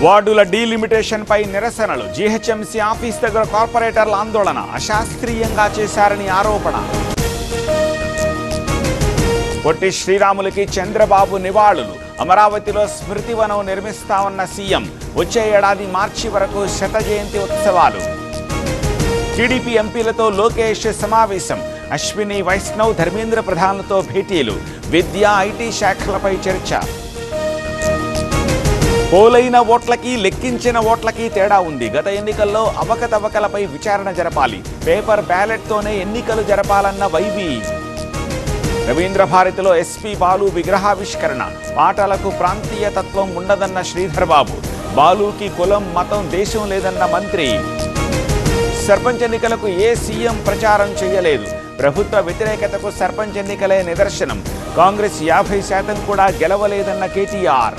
వార్డుల డీలిమిటేషన్ పై నిరసనలు. GHMC office దగ్గర కార్పొరేటర్ల ఆందోళన. అశాస్త్రీయంగా చేశారని ఆరోపణ. పొట్టి శ్రీరాములకి చంద్రబాబు నివాళులు. అమరావతిలో స్మృతివనం నిర్మిస్తామన్న సీఎం. వచ్చే ఏడాది మార్చి వరకు శత జయంతి ఉత్సవాలు. టీడీపీ ఎంపీలతో లోకేష్ సమావేశం. అశ్విని వైష్ణవ్, ధర్మేంద్ర ప్రధాన్లతో భేటీలు. విద్య, ఐటీ శాఖలపై చర్చ. పోలైన ఓట్లకి లెక్కించిన ఓట్లకి తేడా ఉంది. గత ఎన్నికల్లో అవకతవకలపై విచారణ జరపాలి. పేపర్ బ్యాలెట్తోనే ఎన్నికలు జరపాలన్న వైవి. రవీంద్ర భారతిలో ఎస్పీ బాలు విగ్రహావిష్కరణ. పాటలకు ప్రాంతీయ తత్వం ఉండదన్న శ్రీధర్ బాబు. బాలుకి కులం, మతం, దేశం లేదన్న మంత్రి. సర్పంచ్ ఎన్నికలకు ఏ సీఎం ప్రచారం చేయలేదు. ప్రభుత్వ వ్యతిరేకతకు సర్పంచ్ ఎన్నికలే నిదర్శనం. కాంగ్రెస్ 50% కూడా గెలవలేదన్న కేటీఆర్.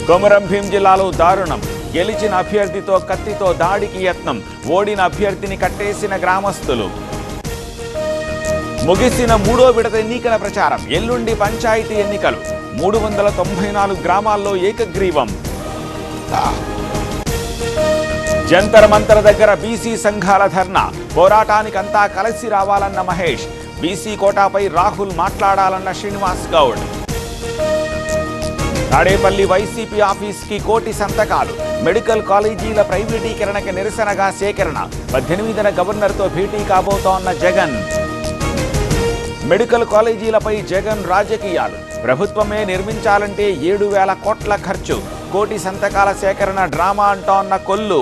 కొమరం భీం జిల్లాలో దారుణం. గెలిచిన అభ్యర్థితో కత్తితో దాడికి యత్నం. ఓడిన అభ్యర్థిని కట్టేసిన గ్రామస్తులు. ముగిసిన 3వ విడత ఎన్నికల ప్రచారం. ఎల్లుండి పంచాయతీ ఎన్నికలు. 394 గ్రామాల్లో ఏకగ్రీవం. జంతర్ మంతర్ దగ్గర బీసీ సంఘాల ధర్నా. పోరాటానికంతా కలిసి రావాలన్న మహేష్. బీసీ కోటాపై రాహుల్ మాట్లాడాలన్న శ్రీనివాస్ గౌడ్. తాడేపల్లి వైసీపీ ఆఫీస్కి 1 కోటి సంతకాలు. మెడికల్ కాలేజీల ప్రైవేటీకరణకి నిరసనగా సేకరణ. 18న గవర్నర్తో భేటీ కాబోతోన్న జగన్. మెడికల్ కాలేజీలపై జగన్ రాజకీయాలు. ప్రభుత్వమే నిర్మించాలంటే 7,000 కోట్ల ఖర్చు. 1 కోటి సంతకాల సేకరణ డ్రామా అంటోన్న కొల్లు.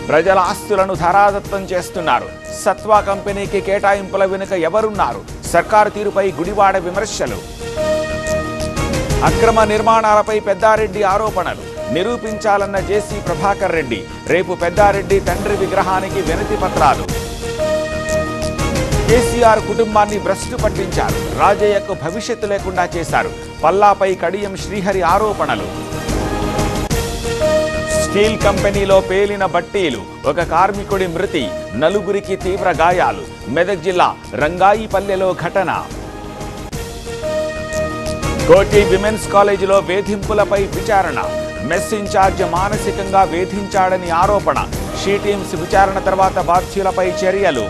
ప్రజల ఆస్తులను ధారాదత్తం చేస్తున్నారు. సత్వా కంపెనీకి కేటాయింపుల వెనుక ఎవరున్నారు? సర్కారు తీరుపై గుడివాడ విమర్శలు. అక్రమ నిర్మాణాలపై పెద్దారెడ్డి ఆరోపణలు. నిరూపించాలన్న జేసీ ప్రభాకర్ రెడ్డి. రేపు పెద్దారెడ్డి తండ్రి విగ్రహానికి వినతి పత్రాలు. కేసీఆర్ కుటుంబాన్ని భ్రష్టు పట్టించారు. రాజయ్యకు భవిష్యత్తు లేకుండా చేశారు. పల్లాపై కడియం శ్రీహరి ఆరోపణలు. స్టీల్ కంపెనీలో పేలిన బట్టీలు. ఒక కార్మికుడి మృతి. 4గురికి తీవ్ర గాయాలు. మెదక్ జిల్లా రంగాయిపల్లెలో ఘటన. కోటి విమెన్స్ కాలేజీలో వేధింపులపై విచారణ. మెస్ ఇన్ఛార్జ్ మానసికంగా వేధించాడని ఆరోపణ. షీ టీమ్స్ విచారణ తర్వాత బాధ్యులపై చర్యలు.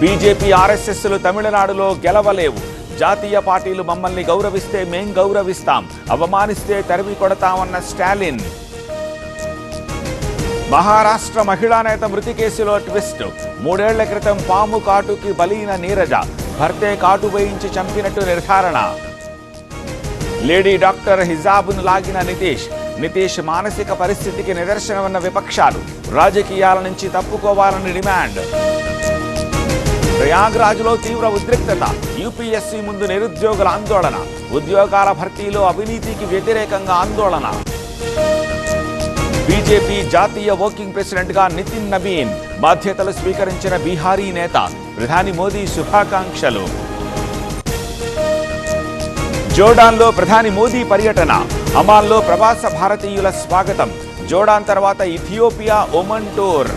బీజేపీ, ఆర్ఎస్ఎస్లు తమిళనాడులో గెలవలేవు. జాతీయ పార్టీలు మమ్మల్ని గౌరవిస్తే మేం గౌరవిస్తాం, అవమానిస్తే తరిమి కొడతామన్న స్టాలిన్. మహారాష్ట్ర మహిళా నేత మృతి కేసులో ట్విస్ట్. 3 ఏళ్ల క్రితం పాము కాటుకి బలైన నీరజ. భర్తే కాటు వేయించి చంపినట్టు నిర్ధారణ. లేడీ డాక్టర్ హిజాబ్ను లాగిన నితీష్ మానసిక పరిస్థితికి నిదర్శనమన్న విపక్షాలు. రాజకీయాల నుంచి తప్పుకోవాలని డిమాండ్. ప్రయాగ్రాజ్లో తీవ్ర ఉద్రిక్తత. యూపీఎస్సీ ముందు నిరుద్యోగుల ఆందోళన. ఉద్యోగాల భర్తీలో అవినీతికి వ్యతిరేకంగా ఆందోళన. బీజేపీ జాతీయ వర్కింగ్ ప్రెసిడెంట్గా నితిన్ నవీన్ బాధ్యతలు స్వీకరించిన బీహారీ నేత. ప్రధాని మోదీ శుభాకాంక్షలు. జోర్డాన్లో ప్రధాని మోదీ పర్యటన. అమాన్లో ప్రవాస భారతీయుల స్వాగతం. జోర్డాన్ తర్వాత ఇథియోపియా, ఒమన్ టూర్.